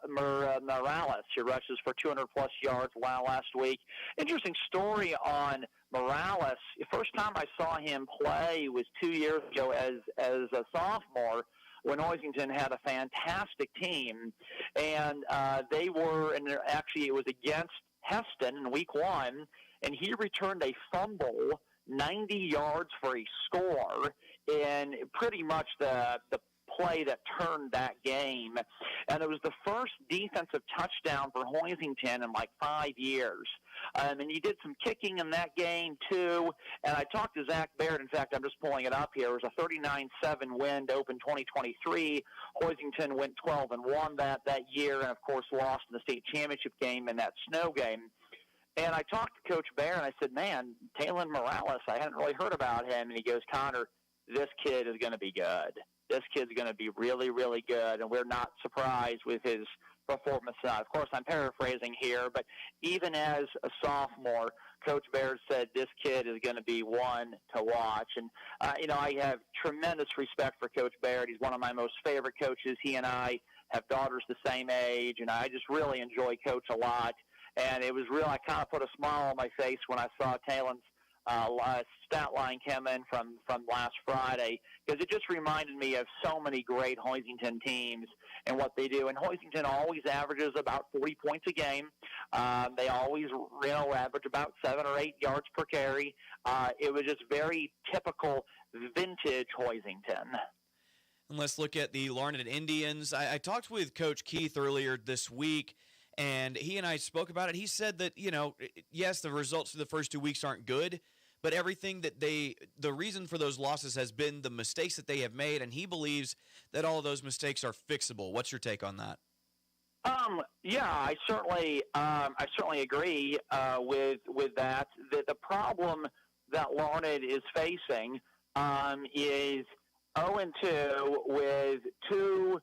Morales, who rushes for 200-plus yards last week. Interesting story on Morales. The first time I saw him play was 2 years ago as a sophomore, when Hoisington had a fantastic team. And actually it was against Heston in week 1, and he returned a fumble 90 yards for a score, and pretty much the play that turned that game. And it was the first defensive touchdown for Hoisington in like 5 years. And he did some kicking in that game, too. And I talked to Zach Baird. In fact, I'm just pulling it up here. It was a 39-7 win to open 2023. Hoisington went 12-1 that year and, of course, lost in the state championship game in that snow game. And I talked to Coach Baird, and I said, man, Taylor Morales, I hadn't really heard about him. And he goes, Connor, this kid is going to be good. This kid's going to be really, really good, and we're not surprised with his performance. Of course, I'm paraphrasing here, but even as a sophomore, Coach Baird said this kid is going to be one to watch. And, I have tremendous respect for Coach Baird. He's one of my most favorite coaches. He and I have daughters the same age, and I just really enjoy Coach a lot. And it was real. I kind of put a smile on my face when I saw Talon's stat line come in from last Friday, because it just reminded me of so many great Hoisington teams and what they do. And Hoisington always averages about 40 points a game. They always average about 7 or 8 yards per carry. It was just very typical vintage Hoisington. And let's look at the Larned Indians. I talked with Coach Keith earlier this week, and he and I spoke about it. He said that, yes, the results for the first 2 weeks aren't good, but everything that the reason for those losses has been the mistakes that they have made, and he believes that all of those mistakes are fixable. What's your take on that? Yeah, I certainly agree with that. The problem that Larned is facing is 0-2 with two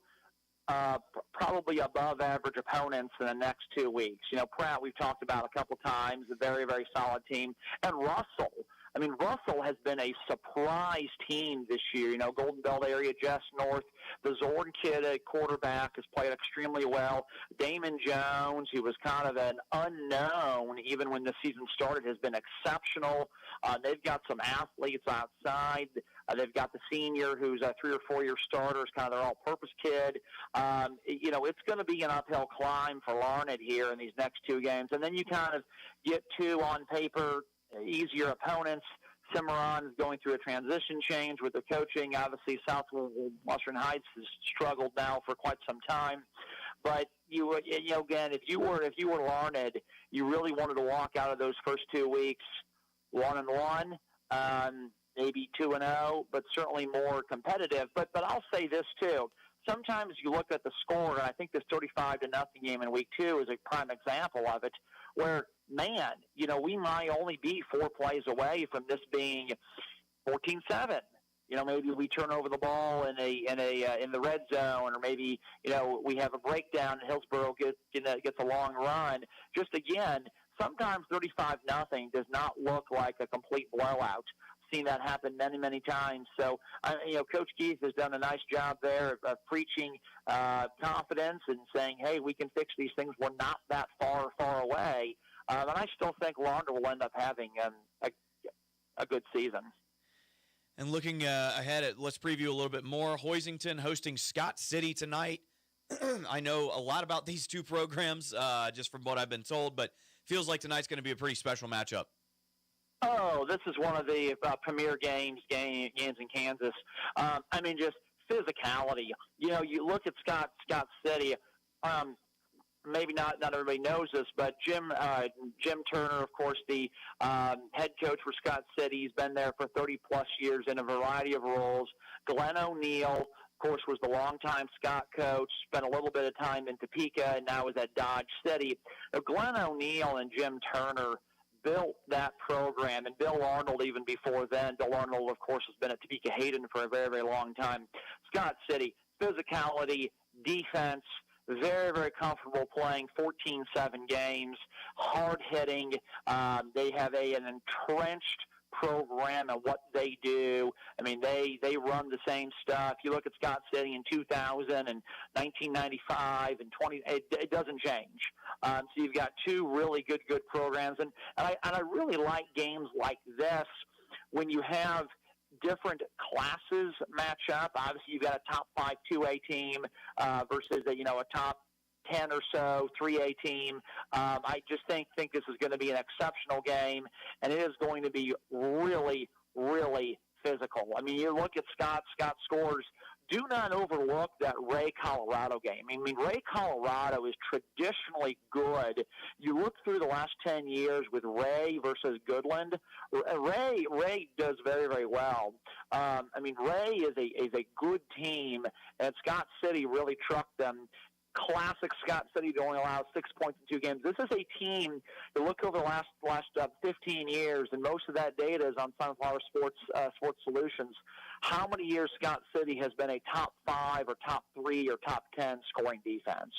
probably above average opponents in the next 2 weeks. Pratt, we've talked about a couple times, a very, very solid team. And Russell has been a surprise team this year. Golden Belt area, just north. The Zorn kid at quarterback has played extremely well. Damon Jones, who was kind of an unknown even when the season started, has been exceptional. They've got some athletes outside. They've got the senior who's a 3 or 4 year starter, is kind of their all-purpose kid. It's going to be an uphill climb for Larned here in these next 2 games. And then you kind of get 2 on paper easier opponents. Cimarron is going through a transition change with the coaching. Obviously, Southwestern Heights has struggled now for quite some time. But again, if you were Larned, you really wanted to walk out of those first 2 weeks 1-1, maybe 2-0, but certainly more competitive. But I'll say this too. Sometimes you look at the score, and I think this 35-0 game in week 2 is a prime example of it, where, man, we might only be 4 plays away from this being 14-7. Maybe we turn over the ball in the red zone, or maybe we have a breakdown and Hillsborough gets a long run. Just again, sometimes 35-0 does not look like a complete blowout. Seen that happen many, many times. So, Coach Keith has done a nice job there of preaching confidence and saying, hey, we can fix these things. We're not that far away. And I still think Larned will end up having a good season. And looking ahead, let's preview a little bit more. Hoisington hosting Scott City tonight. I know a lot about these 2 programs just from what I've been told, but feels like tonight's going to be a pretty special matchup. Oh, this is one of the premier games in Kansas. Just physicality. You know, you look at Scott City. Maybe not everybody knows this, but Jim Turner, of course, the head coach for Scott City. He's been there for 30-plus years in a variety of roles. Glenn O'Neill, of course, was the longtime Scott coach, spent a little bit of time in Topeka, and now is at Dodge City. Now, Glenn O'Neill and Jim Turner built that program, and Bill Arnold even before then. Bill Arnold, of course, has been at Topeka Hayden for a very, very long time. Scott City, physicality, defense, very, very comfortable playing 14-7 games, hard-hitting. They have an entrenched program and what they do. I mean, they run the same stuff. You look at Scott City in 2000 and 1995 and 20. It doesn't change. So you've got two really good programs, and I really like games like this when you have different classes match up. Obviously, you've got a top 5 2A team versus a top 10 or so 3A team. I just think this is going to be an exceptional game, and it is going to be really, really physical. I mean, you look at Scott scores. Do not overlook that Ray, Colorado game. I mean, Ray, Colorado is traditionally good. You look through the last 10 years with Ray versus Goodland. Ray does very, very well. I mean, Ray is a good team, and Scott City really trucked them. Classic Scott City to only allow 6 points in 2 games. This is a team, you look over the last 15 years, and most of that data is on Sunflower Sports Solutions. How many years Scott City has been a top 5 or top 3 or top 10 scoring defense?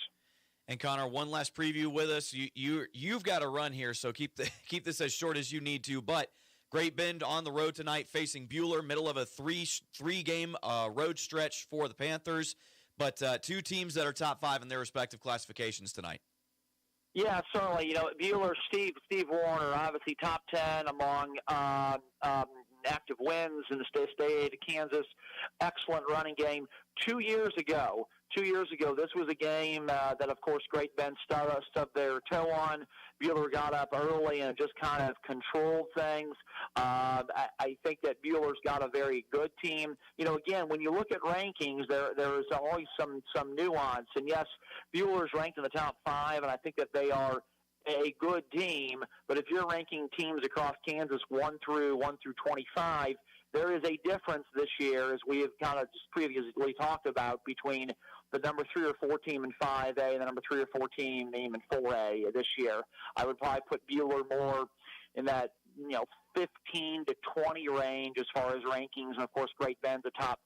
And Connor, one last preview with us. You've got to run here, so keep this as short as you need to. But Great Bend on the road tonight, facing Buhler, middle of a three-game road stretch for the Panthers. But two teams that are top 5 in their respective classifications tonight. Yeah, certainly. You know, Buhler, Steve Warner, obviously top 10 among active wins in the state of Kansas. Excellent running game. 2 years ago, this was a game that, of course, Great Bend stubbed their toe on. Buhler got up early and just kind of controlled things. I think that Buhler's got a very good team. You know, again, when you look at rankings, there's always some nuance. And, yes, Buhler's ranked in the top 5, and I think that they are a good team. But if you're ranking teams across Kansas 1 through 25, there is a difference this year, as we have kind of just previously talked about, between the number 3 or 4 team in 5A and the number 3 or 4 team in 4A this year. I would probably put Buhler more in that 15 to 20 range as far as rankings, and of course Great Bend's a top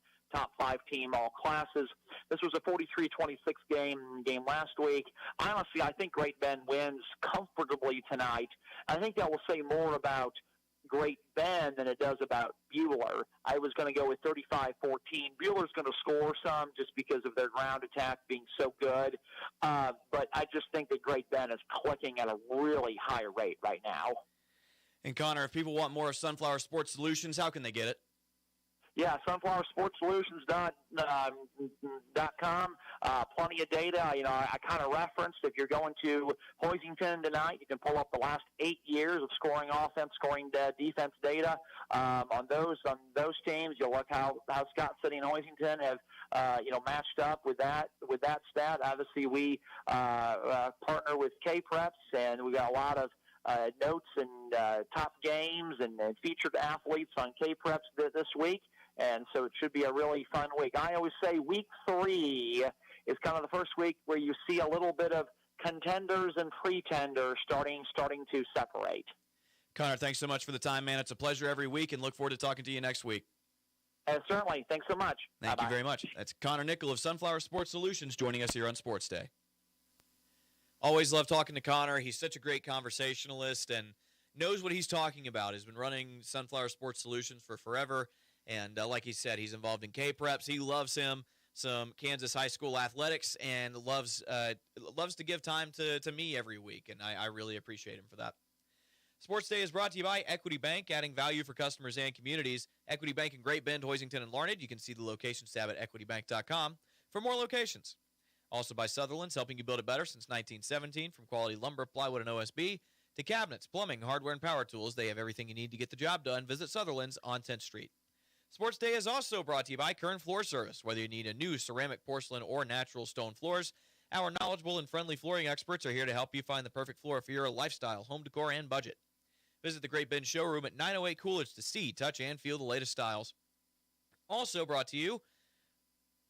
5 team all classes. This was a 43-26 game last week. Honestly, I think Great Bend wins comfortably tonight. I think that will say more about Great Bend than it does about Buhler. I was going to go with 35-14. Buhler's going to score some just because of their ground attack being so good. But I just think that Great Bend is clicking at a really high rate right now. And Connor, if people want more of Sunflower Sports Solutions, how can they get it? Yeah, sunflowersportsolutions.com. Plenty of data. I kind of referenced, if you're going to Hoisington tonight, you can pull up the last 8 years of scoring offense, scoring defense data. On those teams, you'll look how Scott City and Hoisington have matched up with that stat. Obviously, we partner with K-Preps, and we got a lot of notes and top games and featured athletes on K-Preps this week. And so it should be a really fun week. I always say week 3 is kind of the first week where you see a little bit of contenders and pretenders starting to separate. Connor, thanks so much for the time, man. It's a pleasure every week, and look forward to talking to you next week. Certainly. Thanks so much. Thank you very much. That's Connor Nickel of Sunflower Sports Solutions joining us here on Sports Day. Always love talking to Connor. He's such a great conversationalist and knows what he's talking about. He's been running Sunflower Sports Solutions for forever. And like he said, he's involved in K-Preps. He loves some Kansas high school athletics, and loves to give time to me every week, and I really appreciate him for that. Sports Day is brought to you by Equity Bank, adding value for customers and communities. Equity Bank in Great Bend, Hoisington, and Larned. You can see the locations tab at equitybank.com for more locations. Also by Sutherland's, helping you build it better since 1917, from quality lumber, plywood, and OSB to cabinets, plumbing, hardware, and power tools. They have everything you need to get the job done. Visit Sutherland's on 10th Street. Sports Day is also brought to you by Kern Floor Service. Whether you need a new ceramic, porcelain, or natural stone floors, our knowledgeable and friendly flooring experts are here to help you find the perfect floor for your lifestyle, home decor, and budget. Visit the Great Bend Showroom at 908 Coolidge to see, touch, and feel the latest styles. Also brought to you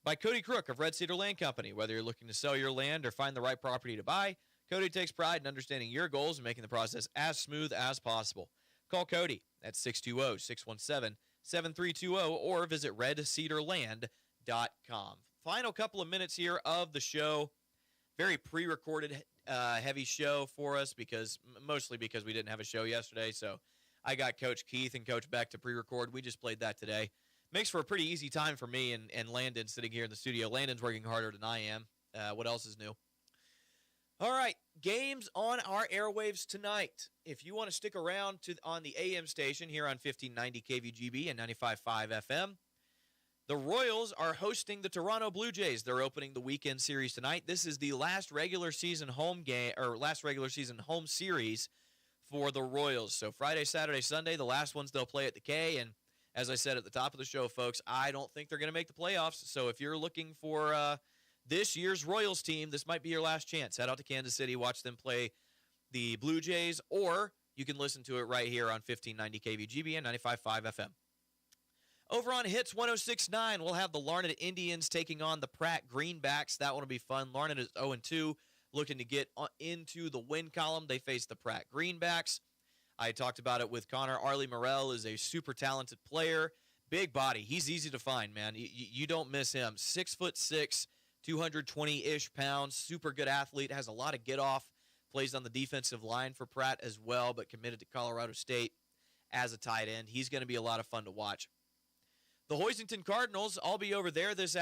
by Cody Crook of Red Cedar Land Company. Whether you're looking to sell your land or find the right property to buy, Cody takes pride in understanding your goals and making the process as smooth as possible. Call Cody at 620-617-7320 or visit redcedarland.com. Final couple of minutes here of the show. Very pre-recorded heavy show for us mostly because we didn't have a show yesterday. So I got Coach Keith and Coach Beck to pre-record. We just played that today. Makes for a pretty easy time for me and Landon sitting here in the studio. Landon's working harder than I am. What else is new? All right, games on our airwaves tonight. If you want to stick around on the AM station here on 1590 KVGB and 95.5 FM, the Royals are hosting the Toronto Blue Jays. They're opening the weekend series tonight. This is the last regular season home series for the Royals. So Friday, Saturday, Sunday, the last ones they'll play at the K. And as I said at the top of the show, folks, I don't think they're going to make the playoffs. So if you're looking for this year's Royals team, this might be your last chance. Head out to Kansas City, watch them play the Blue Jays, or you can listen to it right here on 1590 KVGB and 95.5 FM. Over on Hits 106.9, we'll have the Larned Indians taking on the Pratt Greenbacks. That one will be fun. Larned is 0-2, looking to get into the win column. They face the Pratt Greenbacks. I talked about it with Connor. Arlie Morrell is a super talented player. Big body. He's easy to find, man. You don't miss him. 6'6", 220-ish pounds, super good athlete, has a lot of get-off, plays on the defensive line for Pratt as well, but committed to Colorado State as a tight end. He's going to be a lot of fun to watch. The Hoisington Cardinals, I'll be over there this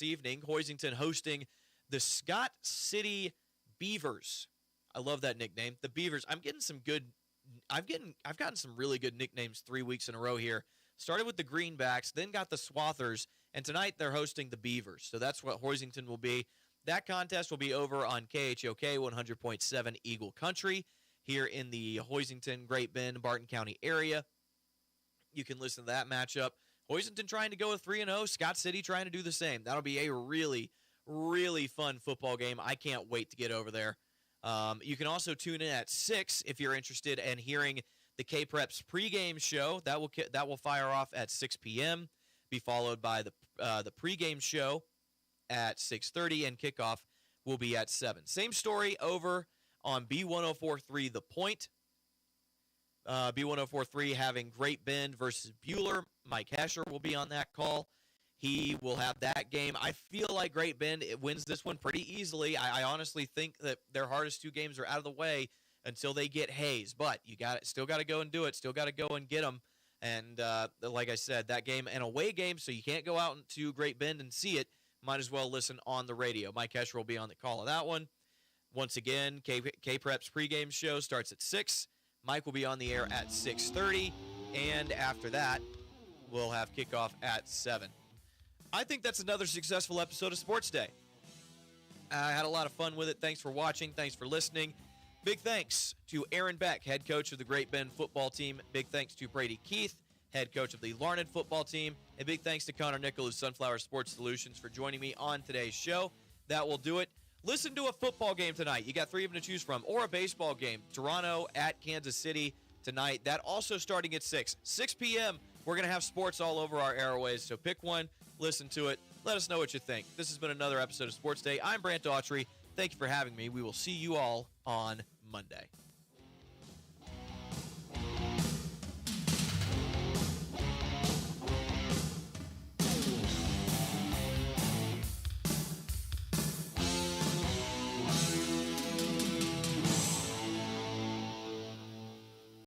evening. Hoisington hosting the Scott City Beavers. I love that nickname, the Beavers. I've gotten some really good nicknames 3 weeks in a row here. Started with the Greenbacks, then got the Swathers, and tonight they're hosting the Beavers. So that's what Hoisington will be. That contest will be over on KHOK 100.7 Eagle Country here in the Hoisington, Great Bend, Barton County area. You can listen to that matchup. Hoisington trying to go with 3-0. Scott City trying to do the same. That'll be a really, really fun football game. I can't wait to get over there. You can also tune in at 6 if you're interested in hearing the K-Preps pregame show. That will fire off at 6 p.m., be followed by the pregame show at 6:30, and kickoff will be at 7. Same story over on B1043 The Point. B1043 having Great Bend versus Buhler. Mike Hesher will be on that call. He will have that game. I feel like Great Bend wins this one pretty easily. I honestly think that their hardest two games are out of the way until they get Hayes. But you still got to go and do it. Still got to go and get them. And like I said, that game, an away game, so you can't go out to Great Bend and see it. Might as well listen on the radio. Mike Hesher will be on the call of that one. Once again, K-Preps pregame show starts at 6. Mike will be on the air at 6:30. And after that, we'll have kickoff at 7. I think that's another successful episode of Sports Day. I had a lot of fun with it. Thanks for watching. Thanks for listening. Big thanks to Aaron Beck, head coach of the Great Bend football team. Big thanks to Brady Keith, head coach of the Larned football team. And big thanks to Connor Nickel of Sunflower Sports Solutions for joining me on today's show. That will do it. Listen to a football game tonight. You got 3 of them to choose from. Or a baseball game. Toronto at Kansas City tonight. That also starting at 6. 6 p.m., we're going to have sports all over our airways. So pick one, listen to it. Let us know what you think. This has been another episode of Sports Day. I'm Brant Daughtry. Thank you for having me. We will see you all on Monday.